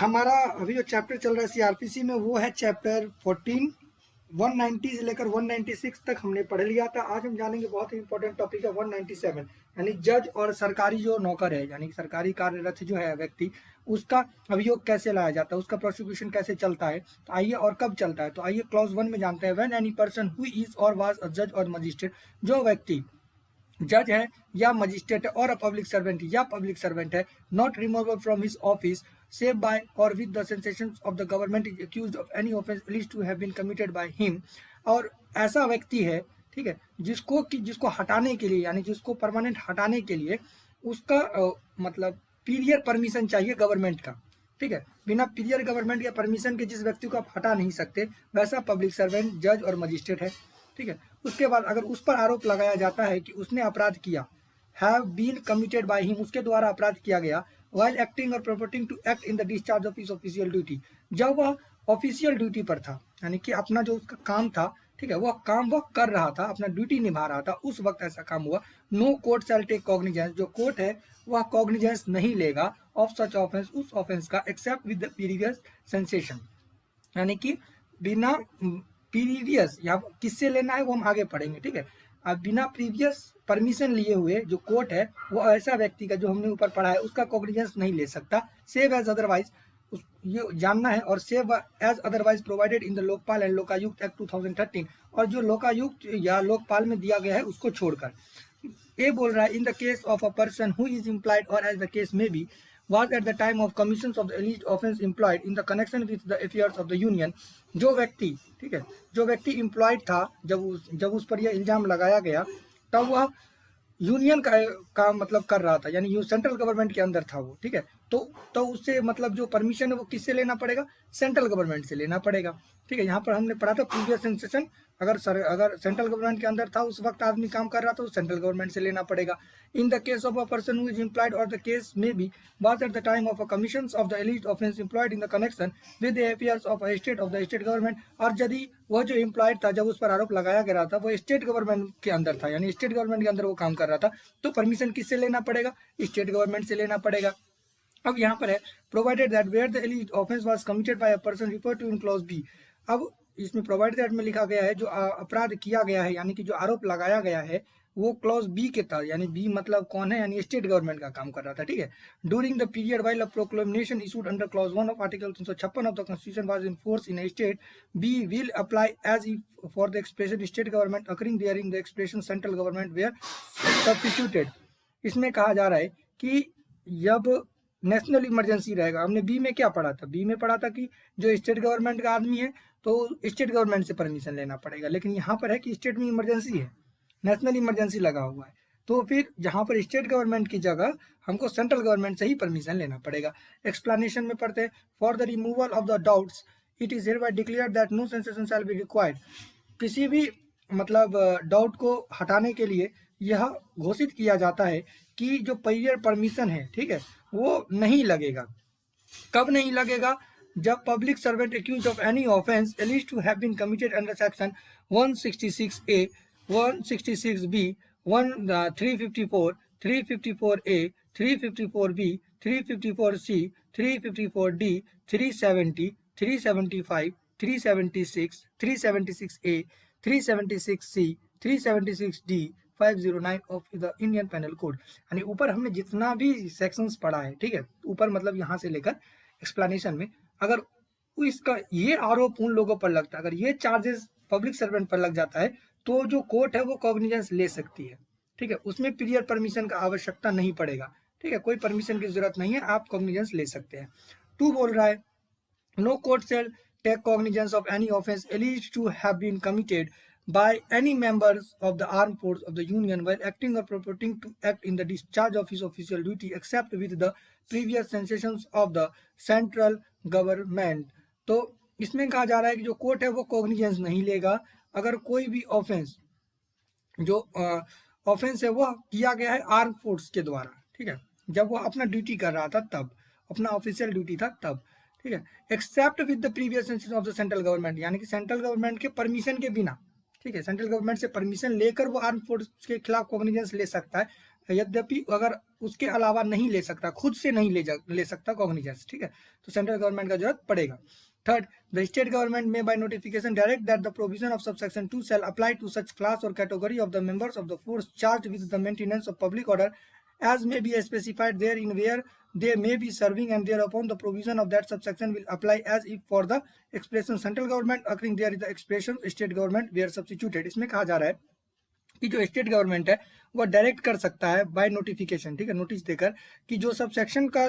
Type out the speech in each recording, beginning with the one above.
हमारा अभी जो चैप्टर चल रहा है सीआरपीसी में वो है चैप्टर 14। 190 से लेकर 196 तक हमने पढ़ लिया था। आज हम जानेंगे बहुत ही इंपॉर्टेंट टॉपिक है 197, यानी जज और सरकारी जो नौकर है, यानी सरकारी कार्यरत जो है व्यक्ति, उसका अभियोग कैसे लाया जाता है, उसका प्रोसिक्यूशन कैसे चलता है। तो आइए, और कब चलता है, तो आइए क्लॉज 1 में जानते हैं। When any person who is और वाज अ जज और मजिस्ट्रेट, जो व्यक्ति जज है या मजिस्ट्रेट है और पब्लिक सर्वेंट या पब्लिक सर्वेंट है, not removable from his office save by or with the sensations of the government is accused of any offense alleged to have been committed by him। और ऐसा व्यक्ति है, ठीक है, जिसको हटाने के लिए, यानी जिसको परमानेंट हटाने के लिए उसका मतलब पीरियर परमिशन चाहिए गवर्नमेंट का, ठीक है। बिना पीरियर गवर्नमेंट के परमिशन के जिस व्यक्ति को आप हटा नहीं सकते, वैसा पब्लिक सर्वेंट, जज और मजिस्ट्रेट है, ठीक है। उसके बाद अगर उस पर आरोप लगाया जाता है कि उसने अपराध किया, have been committed by him, उसके द्वारा अपराध किया गया, while acting or purporting to act in the discharge of his official duty, जब वह ऑफिशियल ड्यूटी पर था, यानी कि अपना जो उसका काम था, ठीक है, वह काम वह कर रहा था, अपना ड्यूटी निभा रहा था, उस वक्त ऐसा काम हुआ। No court shall take cognizance, जो कोर्ट है वह कॉग्निजेंस नहीं लेगा ऑफ सच ऑफेंस, उस ऑफेंस का, except with the previous sensation, यानी कि बिना प्रीवियस, या किससे लेना है वो हम आगे पढ़ेंगे, ठीक है। अब बिना प्रीवियस परमिशन लिए हुए जो कोर्ट है, वो ऐसा व्यक्ति का, जो हमने ऊपर पढ़ा है, उसका कॉग्निजेंस नहीं ले सकता। सेव एज अदरवाइज, ये जानना है, और save as otherwise provided in the Lokpal and Lokayukta act 2013, और जो लोकायुक्त या लोकपाल में दिया गया है उसको छोड़कर। ये बोल रहा है, in the case of a person who is employed और एज द केस में B was at the time of commission of the alleged offense employed in the connection with the affairs of the union, जो व्यक्ति, ठीक है, जो व्यक्ति employed था जब उस पर यह इल्जाम लगाया गया, तब वह यूनियन का मतलब कर रहा था, यानी सेंट्रल गवर्नमेंट के अंदर था वो, ठीक है। तो उससे मतलब जो परमिशन है वो किससे लेना पड़ेगा, सेंट्रल गवर्नमेंट से लेना पड़ेगा, ठीक है। यहाँ पर हमने पढ़ा था प्रीवियस सेंसेशन, अगर सेंट्रल गवर्नमेंट के अंदर था, उस वक्त आदमी काम कर रहा था, तो सेंट्रल गवर्नमेंट से लेना पड़ेगा। In the case of a person who is employed और द केस में B was at the time of a commissions of the alleged offense employed in the connection with the affairs of a state of the state government, और यदि वह जो employed था, जब उस पर आरोप लगाया गया था, वो स्टेट गवर्नमेंट के अंदर था, यानी स्टेट गवर्नमेंट के अंदर वो काम कर रहा था, तो परमिशन किससे लेना पड़ेगा, स्टेट गवर्नमेंट से लेना पड़ेगा। अब यहाँ पर है, provided that where the alleged offence was committed by a person refer to in clause B. अब इसमें प्रोवाइडेड दैट में लिखा गया है, जो अपराध किया गया है, यानी कि जो आरोप लगाया गया है, वो क्लॉज बी के तहत, यानी बी मतलब कौन है, यानी स्टेट गवर्नमेंट का काम कर रहा था, ठीक है। During the period while a proclamation issued under clause 1 of article 356 of the constitution was in force in a state, B will apply as if for the expression state government occurring therein the expression central government were substituted. इसमें कहा जा रहा है कि जब national emergency रहेगा, हमने B में क्या पढ़ा था, बी में पढ़ा था कि जो स्टेट गवर्नमेंट का आदमी है तो स्टेट गवर्नमेंट से परमिशन लेना पड़ेगा, लेकिन यहाँ पर है कि स्टेट में इमरजेंसी है, नेशनल इमरजेंसी लगा हुआ है, तो फिर जहाँ पर स्टेट गवर्नमेंट की जगह हमको सेंट्रल गवर्नमेंट से ही परमिशन लेना पड़ेगा। एक्सप्लेनेशन में पढ़ते हैं, for the removal of the doubts it is hereby declared that no sensation shall be required, किसी भी मतलब डाउट को हटाने के लिए यह घोषित किया जाता है कि जो पीरियर परमिशन है, ठीक है, वो नहीं लगेगा। कब नहीं लगेगा, जब public servant accuse of any offence alleged to have been committed under section 166A, 166B, 354, 354A, 354B, 354C, 354D, 370, 375, 376, 376A, 376C, 376D, 509 of the Indian penal code. यानी ऊपर हमने जितना भी सेक्शंस पढ़ा है, ठीक है, ऊपर मतलब यहाँ से लेकर एक्सप्लेनेशन में, अगर इसका ये आरोप उन लोगों पर लगता है, अगर ये चार्जेस पब्लिक सर्वेंट पर लग जाता है, तो जो कोर्ट है वो कॉग्निजेंस ले सकती है, ठीक है। उसमें पीरियर परमिशन का आवश्यकता नहीं पड़ेगा, ठीक है, कोई परमिशन की जरूरत नहीं है, आप कॉग्निजेंस ले सकते हैं। 2 बोल रहा है, no court shall take cognizance of any offence alleged to have been committed by any members of the armed force of the union while acting or purporting to act in the discharge of his official duty except with the previous sanctions of the central government। तो इसमें कहा जा रहा है कि जो court है वो कॉग्निजेंस नहीं लेगा अगर कोई भी ऑफेंस, जो ऑफेंस है वह किया गया है आर्म फोर्स के द्वारा, ठीक है, जब वह अपना ड्यूटी कर रहा था तब, अपना ऑफिशियल ड्यूटी था तब, ठीक है। Except with the previous sensation of the central government, यानी कि सेंट्रल गवर्नमेंट के परमिशन के बिना, ठीक है, सेंट्रल गवर्नमेंट से परमिशन लेकर वो आर्म फोर्स के खिलाफ कॉग्निजेंस ले सकता है। यद्यपि अगर उसके अलावा नहीं ले सकता, खुद से नहीं ले सकता कॉग्निजेंस, ठीक है। तो सेंट्रल गवर्नमेंट का जरूरत पड़ेगा। थर्ड, द स्टेट गवर्नमेंट में by notification direct that the provision of subsection 2 shall apply to such class or category of the members of the force charged with the maintenance of public order as may be specified therein where they may be serving, and thereupon the provision of that subsection will apply as if for the expression central government occurring there is the expression state government where substituted। इसमें कहा जा रहा है कि जो state government है वह direct कर सकता है बाय नोटिफिकेशन, ठीक है, नोटिस देकर, कि जो सब सेक्शन का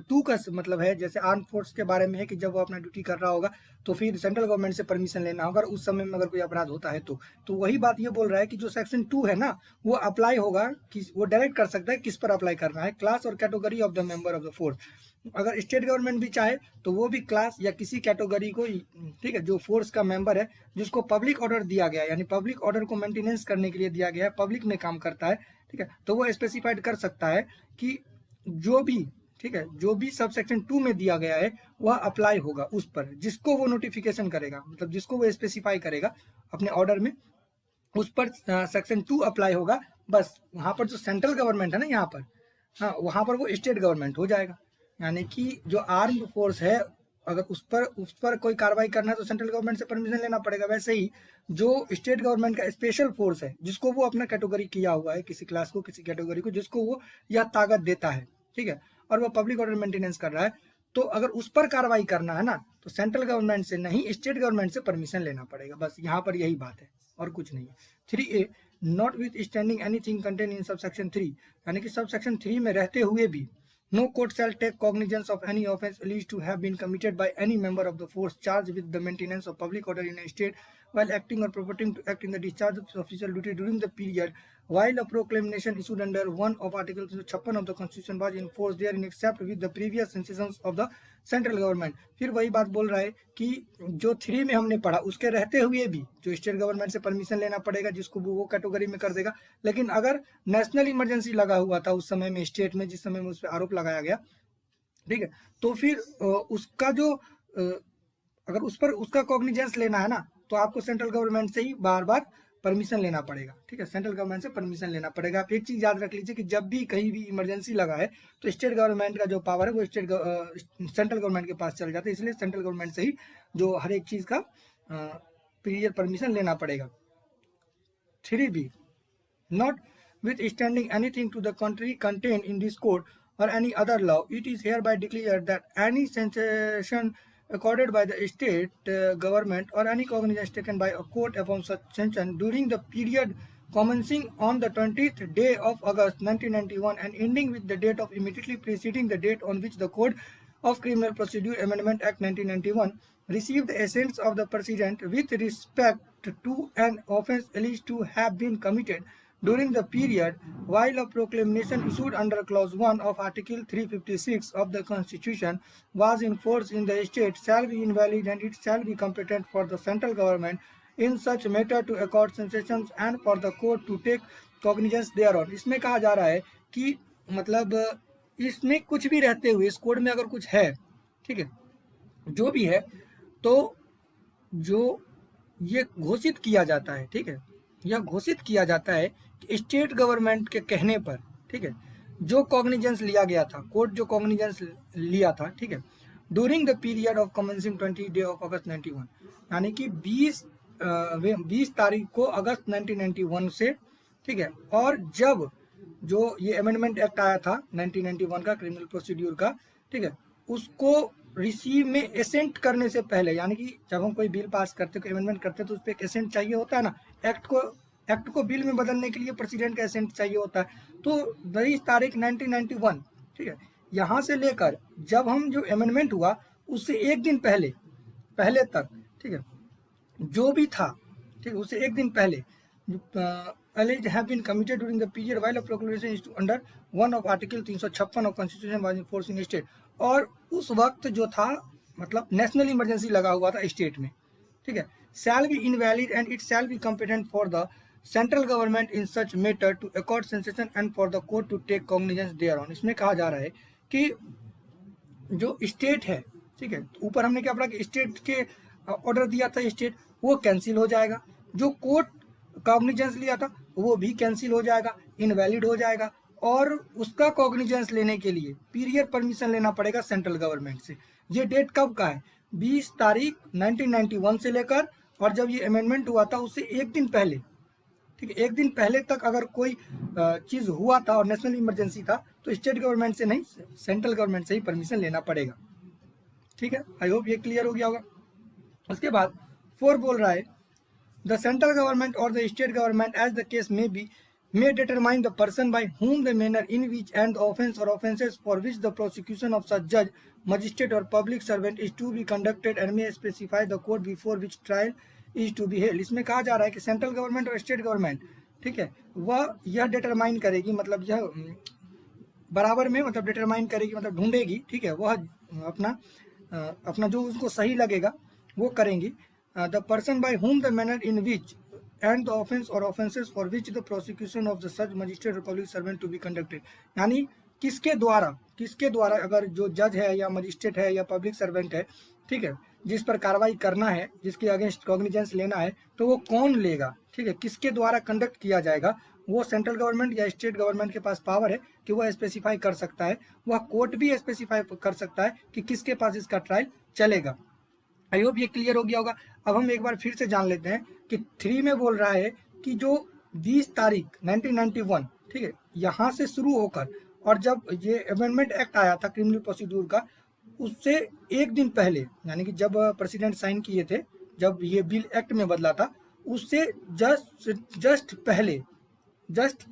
2 का मतलब है, जैसे आर्म फोर्स के बारे में है कि जब वो अपना ड्यूटी कर रहा होगा तो फिर सेंट्रल गवर्नमेंट से परमिशन लेना होगा, उस समय में अगर कोई अपराध होता है तो वही बात ये बोल रहा है कि जो सेक्शन 2 है ना वो अप्लाई होगा, कि वो डायरेक्ट कर सकता है किस पर अप्लाई करना है, क्लास और category of the member of the force. अगर स्टेट गवर्नमेंट भी चाहे तो वो भी क्लास या किसी कैटेगरी को, ठीक है, जो फोर्स का मेंबर है जिसको पब्लिक ऑर्डर दिया गया है, यानी पब्लिक ऑर्डर को मेंटेनेंस करने के लिए दिया गया है, पब्लिक में काम करता है, ठीक है, तो वो स्पेसिफाइड कर सकता है कि जो भी, ठीक है, जो भी सब सेक्शन 2 में दिया गया है वह अप्लाई होगा उस पर, जिसको वो नोटिफिकेशन करेगा, मतलब जिसको वो स्पेसिफाई करेगा अपने ऑर्डर में, उस पर सेक्शन 2 अप्लाई होगा। बस वहां पर जो सेंट्रल गवर्नमेंट है ना यहाँ पर, हाँ, वहां पर वो स्टेट गवर्नमेंट हो जाएगा। यानी कि जो आर्म्ड फोर्स है अगर उस पर कोई कार्रवाई करना है तो सेंट्रल गवर्नमेंट से परमिशन लेना पड़ेगा। वैसे ही जो स्टेट गवर्नमेंट का स्पेशल फोर्स है जिसको वो अपना कैटेगरी किया हुआ है, किसी क्लास को, किसी कैटेगरी को, जिसको वो यह ताकत देता है, ठीक है, और वो पब्लिक ऑर्डर मेंटेनेंस कर रहा है, तो अगर उस पर कार्रवाई करना है ना तो सेंट्रल गवर्नमेंट से नहीं, स्टेट गवर्नमेंट से परमिशन लेना पड़ेगा। बस यहाँ पर यही बात है और कुछ नहीं है। 3A, not with standing anything contain in subsection 3, यानी कि सबसेक्शन 3 में रहते हुए भी no court shall take cognizance of any offence alleged to have been committed by any member of the force charged with the maintenance of public order in a state while acting or purporting to act in the discharge of official duty during the period while a proclamation issued under one of Article 356 of the Constitution was in force therein except with the previous decisions of the central government. फिर वही बात बोल रहा है कि जो 3 में हमने पढ़ा उसके रहते हुए भी जो स्टेट गवर्नमेंट से परमिशन लेना पड़ेगा, जिसको वो कैटेगरी में कर देगा। लेकिन अगर नेशनल इमरजेंसी लगा हुआ था उस समय में स्टेट में, जिस समय में उस पर आरोप लगाया गया, ठीक है, तो फिर उसका जो अगर उस पर उसका कॉग्निजेंस लेना है ना तो आपको सेंट्रल गवर्नमेंट से ही बार बार परमिशन लेना पड़ेगा, ठीक है, सेंट्रल गवर्नमेंट से परमिशन लेना पड़ेगा। आप एक चीज याद रख लीजिए कि जब भी कहीं भी इमरजेंसी लगा है तो स्टेट गवर्नमेंट का जो पावर है वो सेंट्रल गवर्नमेंट के पास चल जाता है, इसलिए सेंट्रल गवर्नमेंट से ही जो हर एक चीज का पीरियड परमिशन लेना पड़ेगा। 3B, notwithstanding anything to the country contain in this code or any other law, it is hereby declared that any sanction accorded by the state government or any cognizance taken by a court upon such sanction during the period commencing on the 20th day of August 1991 and ending with the date of immediately preceding the date on which the Code of Criminal Procedure Amendment Act 1991 received the assent of the President with respect to an offence alleged to have been committed during the period while a proclamation issued under clause 1 of Article 356 of the Constitution was in force in the state shall be invalid and it shall be competent for the central government in such matter to accord sanction and for the court to take cognizance thereon। इसमें कहा जा रहा है कि मतलब इसमें कुछ भी रहते हुए इस कोड में अगर कुछ है, ठीक है, जो भी है, तो जो ये घोषित किया जाता है, ठीक है, यह घोषित किया जाता है कि स्टेट गवर्नमेंट के कहने पर, ठीक है, जो कॉग्निजेंस लिया गया था, कोर्ट जो कॉग्निजेंस लिया था, ठीक है, during the period of commencing 20 day of अगस्त 91, यानी कि 20 तारीख को अगस्त 1991 से, ठीक है, और जब जो ये अमेंडमेंट एक्ट आया था 1991 का, क्रिमिनल प्रोसीड्यूर का, ठीक है, उसको रिसीव में एसेंट करने से पहले, यानी कि जब हम कोई बिल पास करते, कोई अमेंडमेंट करते तो उस पर एक एसेंट चाहिए होता है ना, एक्ट को बिल में बदलने के लिए प्रेसिडेंट का एसेंट चाहिए होता है। तो 20 तारीख 1991, ठीक है, यहाँ से लेकर जब हम जो अमेंडमेंट हुआ उससे एक दिन पहले तक, ठीक है, जो भी था, ठीक है, उससे एक दिन पहले alleged have been committed during the period while a proclamation is under one of Article 356 of Constitution was in force in state, और उस वक्त जो था मतलब नेशनल इमरजेंसी लगा हुआ था स्टेट में, ठीक है, shall be invalid and it shall be competent for the central government in such matter to accord sanction and for the court to take cognizance thereon। इसमें कहा जा रहा है कि जो स्टेट है, ठीक है, ऊपर हमने क्या पढ़ा कि स्टेट के ऑर्डर दिया था स्टेट, वो कैंसिल हो जाएगा, जो कोर्ट कॉग्निजेंस लिया था वो भी कैंसिल हो जाएगा, इनवैलिड हो जाएगा, और उसका कॉग्निजेंस लेने के लिए पीरियड परमिशन लेना पड़ेगा सेंट्रल गवर्नमेंट से। ये डेट कब का है? 20 तारीख 1991 से लेकर, और जब ये अमेंडमेंट हुआ था उससे एक दिन पहले, ठीक है, एक दिन पहले तक अगर कोई चीज़ हुआ था और नेशनल इमरजेंसी था तो स्टेट गवर्नमेंट से नहीं, सेंट्रल गवर्नमेंट से ही परमिशन लेना पड़ेगा। ठीक है, आई होप ये क्लियर हो गया होगा। उसके बाद 4 बोल रहा है, द सेंट्रल गवर्नमेंट और the state government as the case may be may determine the person by whom the manner in which and the offence or offences for which the prosecution of such judge, magistrate or public servant is to be conducted and may specify the court before which trial is to be held। इसमें कहा जा रहा है कि central government और state government, ठीक है, वह यह डिटरमाइन करेगी, मतलब यह बराबर में, मतलब डिटरमाइन करेगी, मतलब ढूंढेगी, ठीक है, वह अपना जो उसको सही लगेगा वो करेंगी। The person by whom the manner in which and the offense or offenses for which the prosecution of the such magistrate or public servant to be conducted, यानी किसके द्वारा अगर जो जज है या मजिस्ट्रेट है या पब्लिक सर्वेंट है, ठीक है, जिस पर कार्रवाई करना है, जिसके अगेंस्ट कॉग्निजेंस लेना है, तो वो कौन लेगा, ठीक है, किसके द्वारा कंडक्ट किया जाएगा, वो सेंट्रल गवर्नमेंट या स्टेट गवर्नमेंट के पास पावर है कि वह स्पेसिफाई कर सकता है। वह कोर्ट भी स्पेसिफाई कर सकता है कि किसके पास इसका ट्रायल चलेगा। आई होप ये क्लियर हो गया होगा। अब हम एक बार फिर से जान लेते हैं कि 3 में बोल रहा है कि जो 20 तारीख 1991, ठीक है, यहाँ से शुरू होकर, और जब ये अमेंडमेंट एक्ट आया था क्रिमिनल प्रोसीड्यूर का, उससे एक दिन पहले, यानी कि जब प्रेसिडेंट साइन किए थे, जब ये बिल एक्ट में बदला था, उससे जस्ट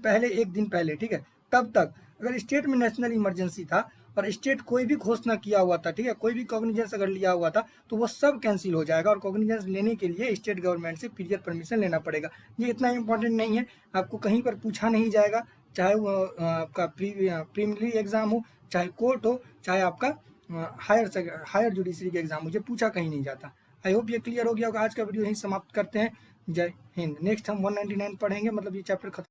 पहले एक दिन पहले, ठीक है, तब तक अगर स्टेट में नेशनल इमरजेंसी था और स्टेट कोई भी घोषणा किया हुआ था, ठीक है, कोई भी कॉग्निजेंस अगर लिया हुआ था, तो वो सब कैंसिल हो जाएगा और कॉग्निजेंस लेने के लिए स्टेट गवर्नमेंट से पीरियड परमिशन लेना पड़ेगा। ये इतना इंपॉर्टेंट नहीं है, आपको कहीं पर पूछा नहीं जाएगा, चाहे वो आपका प्रीलिमिनरी एग्जाम हो, चाहे कोर्ट हो, चाहे आपका हायर जुडिशरी के एग्जाम हो, ये पूछा कहीं नहीं जाता। आई होप ये क्लियर हो गया होगा। आज का वीडियो यहीं समाप्त करते हैं। जय हिंद। नेक्स्ट हम 199 पढ़ेंगे, मतलब ये चैप्टर खत्म।